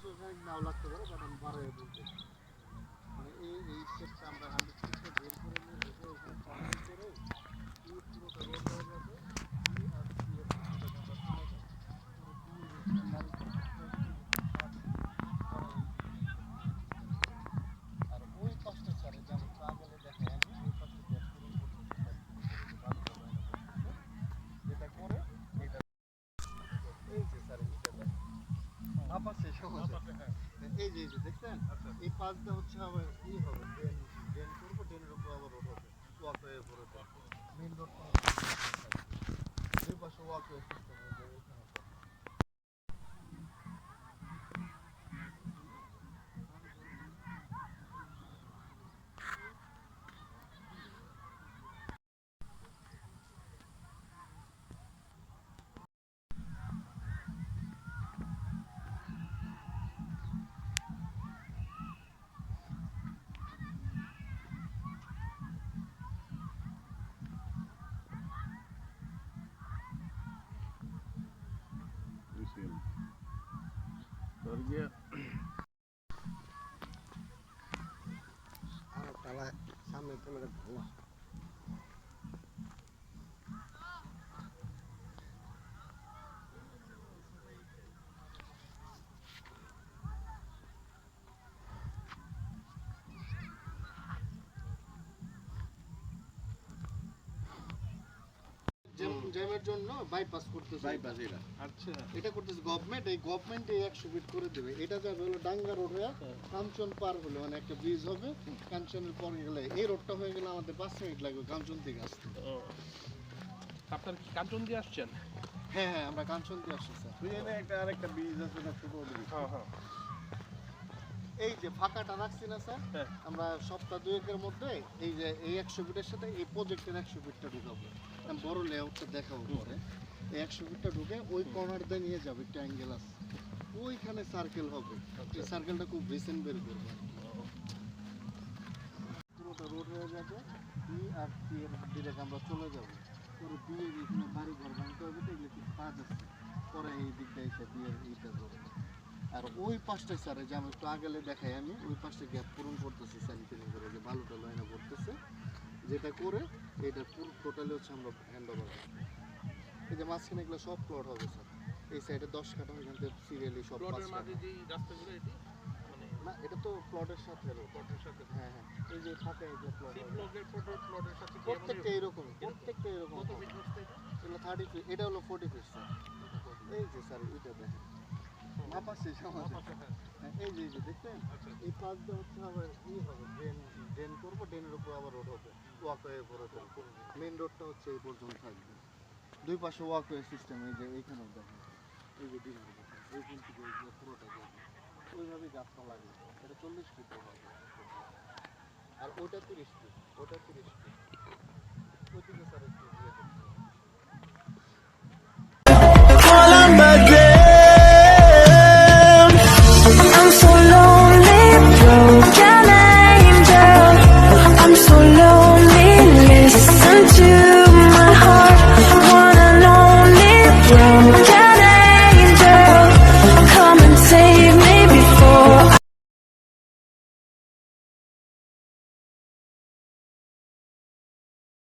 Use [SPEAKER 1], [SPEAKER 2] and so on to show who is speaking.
[SPEAKER 1] বছর নাও লাগতে পারে, বাট আমি বারোয় বলতে মানে এই স্টেপটা আমরা 100 বের করে নিয়ে রেখে ওখানে চালাই করে পুরোটা রোড হয়ে যাবে। আর আর ওই পাশটা ছাড়ে যেমন ট্রাভেলে দেখায় আমি ওই পাশটা গ্যাপ পূরণ করতেছি যেটা করে এটা এই যে স্যার এটা আপাশে সহজ এই যে দেখছেন এই পাশটা হচ্ছে আবার ই হবে ড্রেন করবো, ড্রেনের উপর আবার রোড হবে ওয়াকওয়ে উপরে মেইন রোড দুই পাশে ওয়াকওয়ে সিস্টেম হয়ে যাবে এখানে। সামনে ক্যামেরা ঘোলা জ্যামের জন্য বাইপাস করতেছে, বাইপাস এটা আচ্ছা এটা করতেছে গভর্নমেন্ট। এই গভর্নমেন্ট এই 100 ফিট করে দেবে। এটা যাবে হলো ডাঙ্গা রোড হয়ে কাঞ্চন পার হলে মানে একটা ব্রিজ হবে, কাঞ্চনের পর গেলে এই রোডটা হয়ে গেলে আমাদের 5 মিনিট লাগবে কাঞ্চন থেকে আসতে।
[SPEAKER 2] আপনার কি কাঞ্চন দিয়ে আসছেন?
[SPEAKER 1] হ্যাঁ হ্যাঁ আমরা কাঞ্চন দিয়ে আসছি স্যার। তুই এনে একটা আরেকটা ব্রিজ আছে না ছোট ব্রিজ? হ্যাঁ হ্যাঁ এই যে ফাঁকাটা রাখছি না স্যার, আমরা সপ্তাহ দুয়েকের মধ্যে এই যে এই 100 ফিটের সাথে এই প্রজেক্টের 100 ফিটটা ঢুকাবো, বড় লেআউটটা দেখাবো পরে। এই 100 ফিটটা ঢুকে ওই কর্নার দিয়ে নিয়ে যাবে, একটা অ্যাঙ্গেল আছে ওইখানে সার্কেল হবে। এই সার্কেলটা খুব রিসেন্ট বের করবো, পুরোটা রোড হয়ে যাবে। বি আর সি এর ডিরেক্ট আমরা চলে যাবো। পরে বিয়ের এখানে বাড়ি ঘর ভাঙতে হবে, তো এগুলো কিছু কাজ আছে, পরে এই দিকটা এসে বিয়ের এইটা করবো। আর ওই পাশটা স্যার যে আমি একটু আগেলে দেখাই, আমি ওই পাশটা গ্যাপ পূরণ করতেছি স্যানিটারি করে, যে বালুটা লাইনে পড়তেছে, যেটা করে এটা পুরো টোটালি হচ্ছে আমরা হ্যান্ড ওভার করবো। এই যে মাঝখানে এগুলো সব প্লট হবে স্যার, এই সাইডে 10 কাঠা এখান থেকে সিরিয়ালি সব
[SPEAKER 2] প্লটের মাঝে যে রাস্তাগুলো এটি
[SPEAKER 1] না এটা তো প্লটের সাথে প্লটের সাথে হ্যাঁ হ্যাঁ এই যে ফাঁকা এগুলো প্লট
[SPEAKER 2] প্লটের সাথে
[SPEAKER 1] প্রত্যেকটা এরকম, প্রত্যেকটা এরকম। কত ফিট হচ্ছে এটা? এগুলো 30 ফিট, এটা হলো 40 ফিট স্যার। এই যে স্যার এটা দেখেন মাপাচ্ছে সমাজ, এই যে দেখছেন এই পাঁচ দিয়ে হচ্ছে আবার ই হবে ড্রেন করবো, ড্রেনের উপর আবার রোড হবে ওয়াকওয়ে করে ফেলবো। মেইন রোডটা হচ্ছে এই পর্যন্ত থাকবে, দুই পাশে ওয়াকওয়ে সিস্টেম। এই যে এইখানেও দেখেন এই যে ডিনার এই কিন্তু পুরোটা যাবে ওইভাবেই গাছটা লাগবে। এটা 40 ফিট হবে আর ওটা 30 ফিট, ওটা 30 ফিট। ওইদিকে স্যার একটু দিয়ে দেবেন।